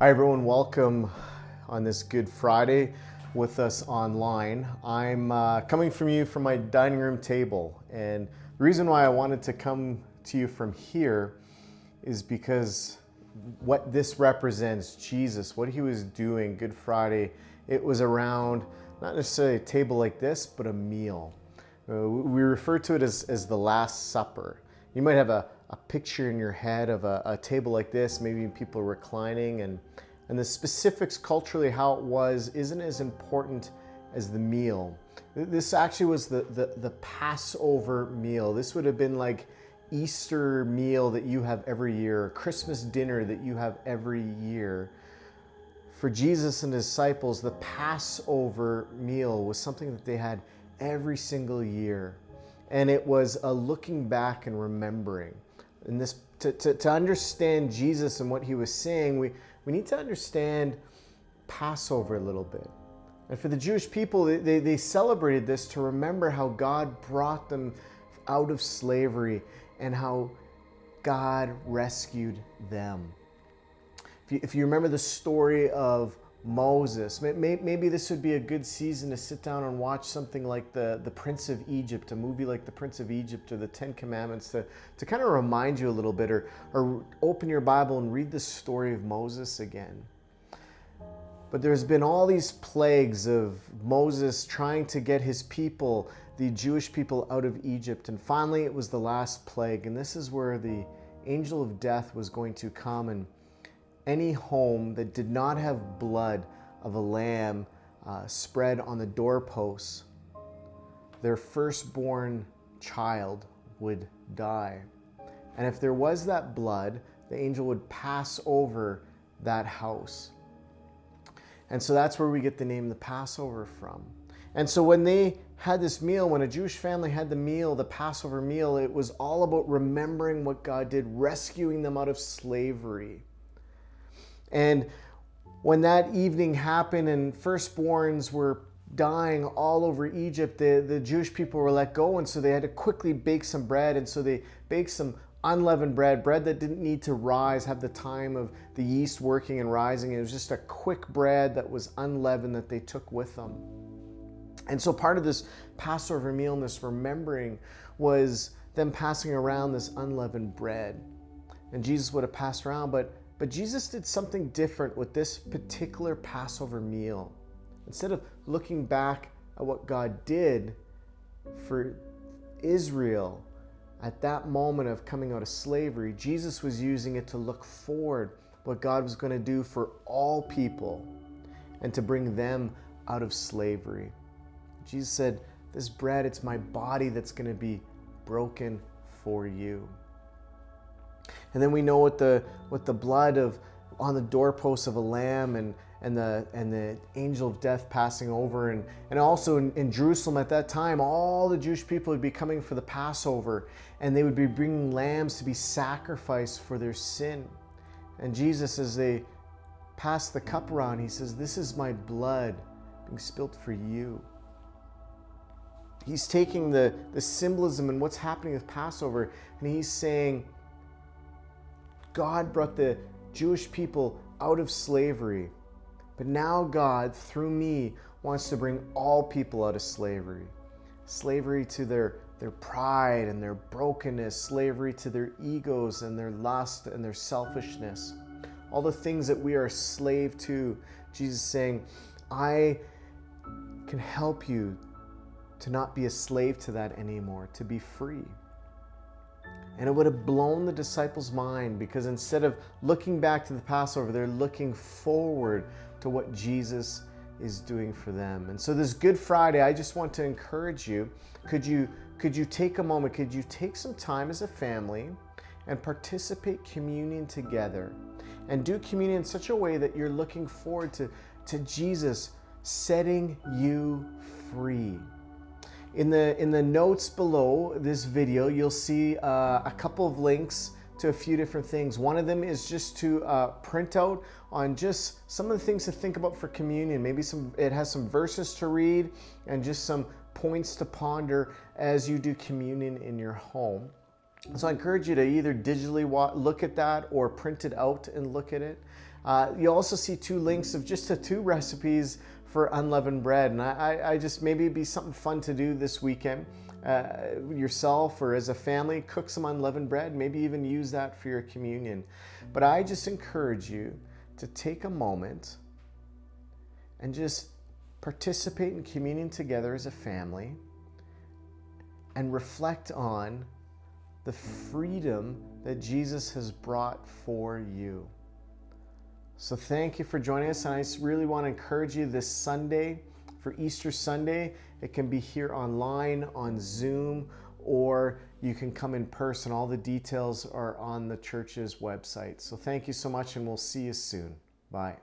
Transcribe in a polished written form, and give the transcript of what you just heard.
Hi everyone, welcome on this Good Friday with us online. I'm coming from you from my dining room table, and the reason why I wanted to come to you from here is because what this represents, Jesus, what he was doing Good Friday, it was around not necessarily a table like this, but a meal. We refer to it as the Last Supper. You might have a picture in your head of a table like this, maybe people reclining, and the specifics culturally how it was isn't as important as the meal. This actually was the Passover meal. This would have been like Easter meal that you have every year, Christmas dinner that you have every year. For Jesus and his disciples, the Passover meal was something that they had every single year. And it was a looking back and remembering. And this to understand Jesus and what he was saying, we need to understand Passover a little bit. And for the Jewish people, they celebrated this to remember how God brought them out of slavery and how God rescued them. If you remember the story of Moses, maybe this would be a good season to sit down and watch something like the Prince of Egypt, a movie like the Prince of Egypt or the Ten Commandments to kind of remind you a little bit, or open your Bible and read the story of Moses again. But there's been all these plagues of Moses trying to get his people, the Jewish people, out of Egypt. And finally it was the last plague. And this is where the angel of death was going to come, and any home that did not have blood of a lamb spread on the doorposts, their firstborn child would die. And if there was that blood, the angel would pass over that house. And so that's where we get the name the Passover from. And so when they had this meal, when a Jewish family had the meal, the Passover meal, it was all about remembering what God did, rescuing them out of slavery. And when that evening happened and firstborns were dying all over Egypt, the Jewish people were let go, and so they had to quickly bake some bread. And so they baked some unleavened bread that didn't need to rise, have the time of the yeast working and rising. It was just a quick bread that was unleavened that they took with them. And so part of this Passover meal and this remembering was them passing around this unleavened bread. And Jesus would have passed around, but Jesus did something different with this particular Passover meal. Instead of looking back at what God did for Israel at that moment of coming out of slavery, Jesus was using it to look forward what God was going to do for all people and to bring them out of slavery. Jesus said, "This bread, it's my body that's going to be broken for you." And then we know with the blood of on the doorposts of a lamb and the angel of death passing over, and also in Jerusalem at that time, all the Jewish people would be coming for the Passover, and they would be bringing lambs to be sacrificed for their sin. And Jesus, as they pass the cup around, he says, "This is my blood being spilt for you." He's taking the symbolism and what's happening with Passover, and he's saying, God brought the Jewish people out of slavery, but now God, through me, wants to bring all people out of slavery. Slavery to their pride and their brokenness, slavery to their egos and their lust and their selfishness. All the things that we are a slave to. Jesus is saying, I can help you to not be a slave to that anymore, to be free. And it would have blown the disciples' mind, because instead of looking back to the Passover, they're looking forward to what Jesus is doing for them. And so this Good Friday, I just want to encourage you, could you take a moment, could you take some time as a family and participate communion together, and do communion in such a way that you're looking forward to Jesus setting you free. In the notes below this video, you'll see a couple of links to a few different things. One of them is just to print out on just some of the things to think about for communion. Maybe it has some verses to read and just some points to ponder as you do communion in your home. So I encourage you to either digitally look at that or print it out and look at it. You'll also see 2 links of just the 2 recipes for unleavened bread. And I just, maybe it'd be something fun to do this weekend. Yourself or as a family, cook some unleavened bread, maybe even use that for your communion. But I just encourage you to take a moment and just participate in communion together as a family and reflect on the freedom that Jesus has brought for you. So thank you for joining us, and I just really want to encourage you this Sunday, for Easter Sunday, it can be here online, on Zoom, or you can come in person. All the details are on the church's website. So thank you so much, and we'll see you soon. Bye.